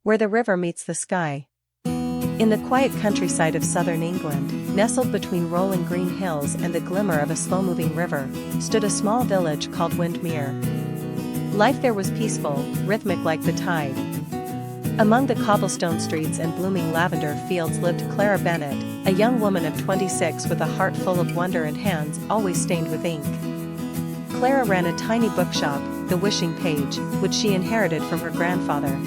Where the river meets the sky. In the quiet countryside of southern England, nestled between rolling green hills and the glimmer of a slow-moving river, stood a small village called Windmere. Life there was peaceful, rhythmic like the tide. Among the cobblestone streets and blooming lavender fields lived Clara Bennett, a young woman of 26 with a heart full of wonder and hands always stained with ink. Clara ran a tiny bookshop, The Wishing Page, which she inherited from her grandfather.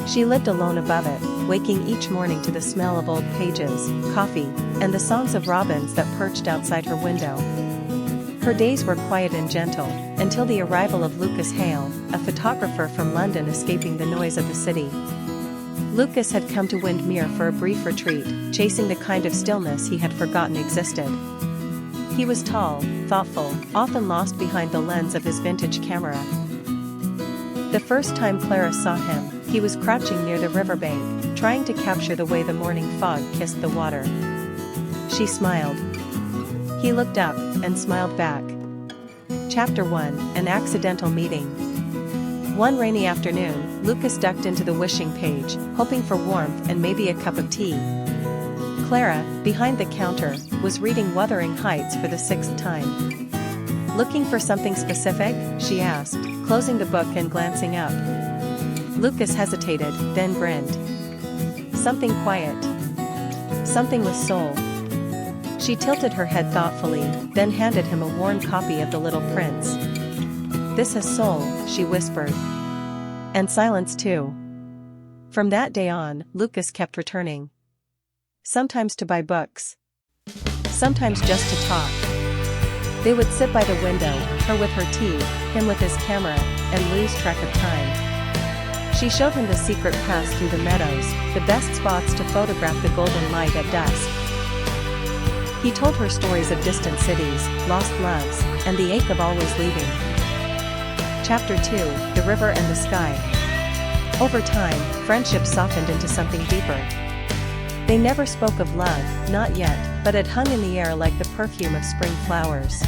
She lived alone above it, waking each morning to the smell of old pages, coffee, and the songs of robins that perched outside her window. Her days were quiet and gentle, until the arrival of Lucas Hale, a photographer from London escaping the noise of the city. Lucas had come to Windmere for a brief retreat, chasing the kind of stillness he had forgotten existed. He was tall, thoughtful, often lost behind the lens of his vintage camera. The first time Clara saw him, he was crouching near the riverbank, trying to capture the way the morning fog kissed the water. She smiled. He looked up, and smiled back. Chapter 1: An Accidental Meeting. One rainy afternoon, Lucas ducked into the Wishing Page, hoping for warmth and maybe a cup of tea. Clara, behind the counter, was reading Wuthering Heights for the 6th time. "Looking for something specific?" she asked, closing the book and glancing up. Lucas hesitated, then grinned. "Something quiet. Something with soul." She tilted her head thoughtfully, then handed him a worn copy of The Little Prince. "This has soul," she whispered. "And silence too." From that day on, Lucas kept returning. Sometimes to buy books. Sometimes just to talk. They would sit by the window, her with her tea, him with his camera, and lose track of time. She showed him the secret paths through the meadows, the best spots to photograph the golden light at dusk. He told her stories of distant cities, lost loves, and the ache of always leaving. Chapter 2: The River and the Sky. Over time, friendship softened into something deeper. They never spoke of love, not yet, but it hung in the air like the perfume of spring flowers.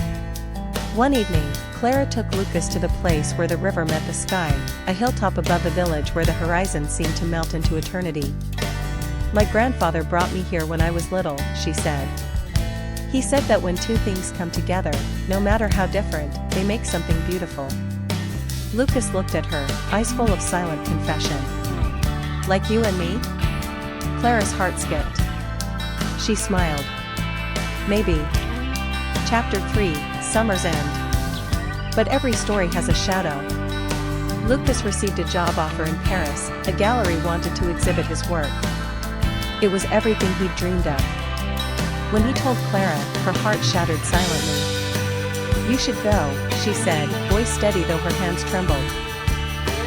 One evening, Clara took Lucas to the place where the river met the sky, a hilltop above the village where the horizon seemed to melt into eternity. "My grandfather brought me here when I was little," she said. "He said that when two things come together, no matter how different, they make something beautiful." Lucas looked at her, eyes full of silent confession. "Like you and me?" Clara's heart skipped. She smiled. "Maybe." Chapter 3: Summer's End. But every story has a shadow. Lucas received a job offer in Paris. A gallery wanted to exhibit his work. It was everything he'd dreamed of. When he told Clara, her heart shattered silently. "You should go," she said, voice steady though her hands trembled.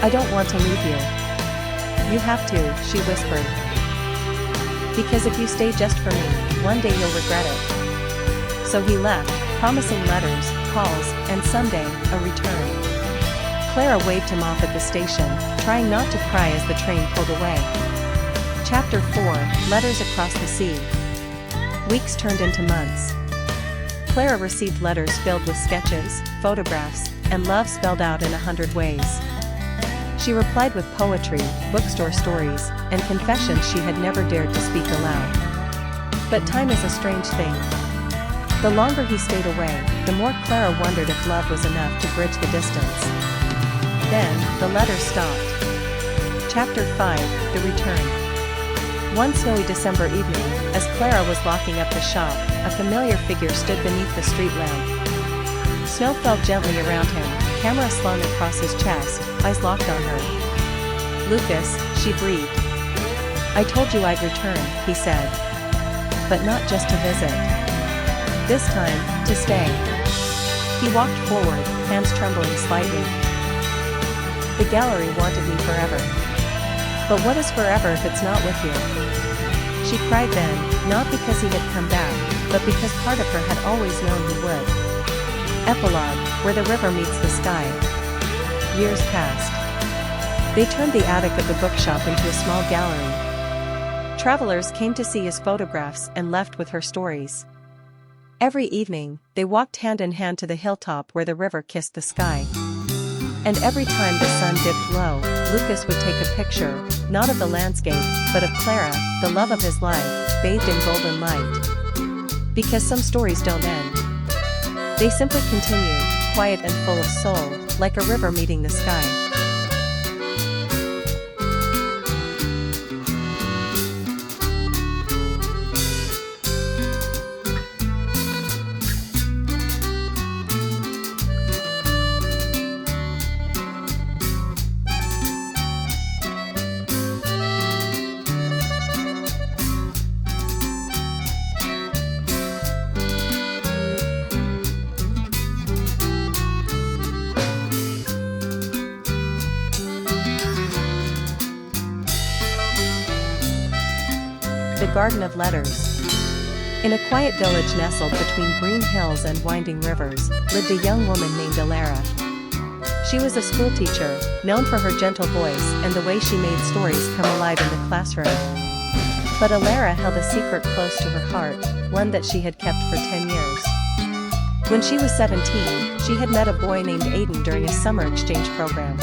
"I don't want to leave you." "You have to," she whispered. "Because if you stay just for me, one day you'll regret it." So he left, promising letters, calls, and someday, a return. Clara waved him off at the station, trying not to cry as the train pulled away. Chapter 4: Letters Across the Sea. Weeks turned into months. Clara received letters filled with sketches, photographs, and love spelled out in 100 ways. She replied with poetry, bookstore stories, and confessions she had never dared to speak aloud. But time is a strange thing. The longer he stayed away, the more Clara wondered if love was enough to bridge the distance. Then, the letters stopped. Chapter 5: The Return. One snowy December evening, as Clara was locking up the shop, a familiar figure stood beneath the street lamp. Snow fell gently around him, camera slung across his chest, eyes locked on her. "Lucas," she breathed. "I told you I'd return," he said. "But not just to visit. This time, to stay." He walked forward, hands trembling slightly. "The gallery wanted me forever. But what is forever if it's not with you?" She cried then, not because he had come back, but because part of her had always known he would. Epilogue: Where the River Meets the Sky. Years passed. They turned the attic of the bookshop into a small gallery. Travelers came to see his photographs and left with her stories. Every evening, they walked hand in hand to the hilltop where the river kissed the sky. And every time the sun dipped low, Lucas would take a picture, not of the landscape, but of Clara, the love of his life, bathed in golden light. Because some stories don't end. They simply continue, quiet and full of soul, like a river meeting the sky. The Garden of Letters. In a quiet village nestled between green hills and winding rivers, lived a young woman named Alara. She was a schoolteacher, known for her gentle voice and the way she made stories come alive in the classroom. But Alara held a secret close to her heart, one that she had kept for 10 years. When she was 17, she had met a boy named Aiden during a summer exchange program.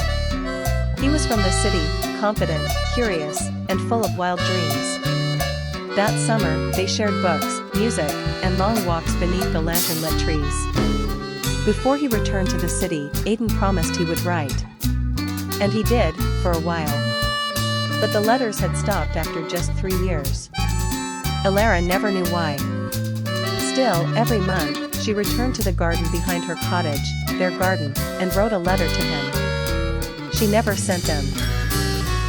He was from the city, confident, curious, and full of wild dreams. That summer, they shared books, music, and long walks beneath the lantern-lit trees. Before he returned to the city, Aiden promised he would write. And he did, for a while. But the letters had stopped after just 3 years. Alara never knew why. Still, every month, she returned to the garden behind her cottage, their garden, and wrote a letter to him. She never sent them.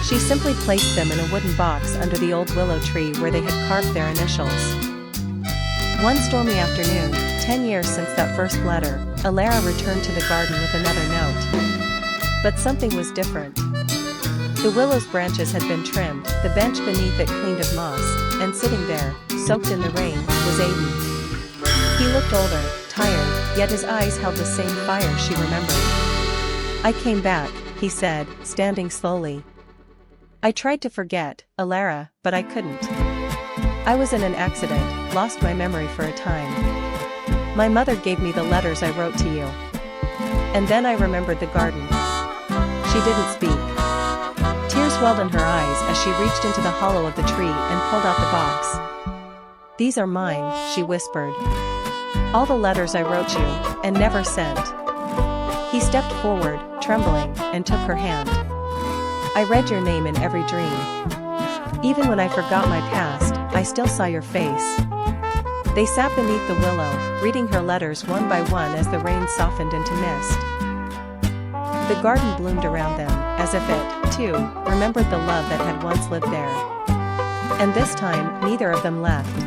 She simply placed them in a wooden box under the old willow tree where they had carved their initials. One stormy afternoon, 10 years since that first letter, Alara returned to the garden with another note. But something was different. The willow's branches had been trimmed, the bench beneath it cleaned of moss, and sitting there, soaked in the rain, was Aiden. He looked older, tired, yet his eyes held the same fire she remembered. "I came back," he said, standing slowly. "I tried to forget, Alara, but I couldn't. I was in an accident, lost my memory for a time. My mother gave me the letters I wrote to you. And then I remembered the garden." She didn't speak. Tears welled in her eyes as she reached into the hollow of the tree and pulled out the box. "These are mine," she whispered. "All the letters I wrote you, and never sent." He stepped forward, trembling, and took her hand. "I read your name in every dream. Even when I forgot my past, I still saw your face." They sat beneath the willow, reading her letters one by one as the rain softened into mist. The garden bloomed around them, as if it, too, remembered the love that had once lived there. And this time, neither of them left.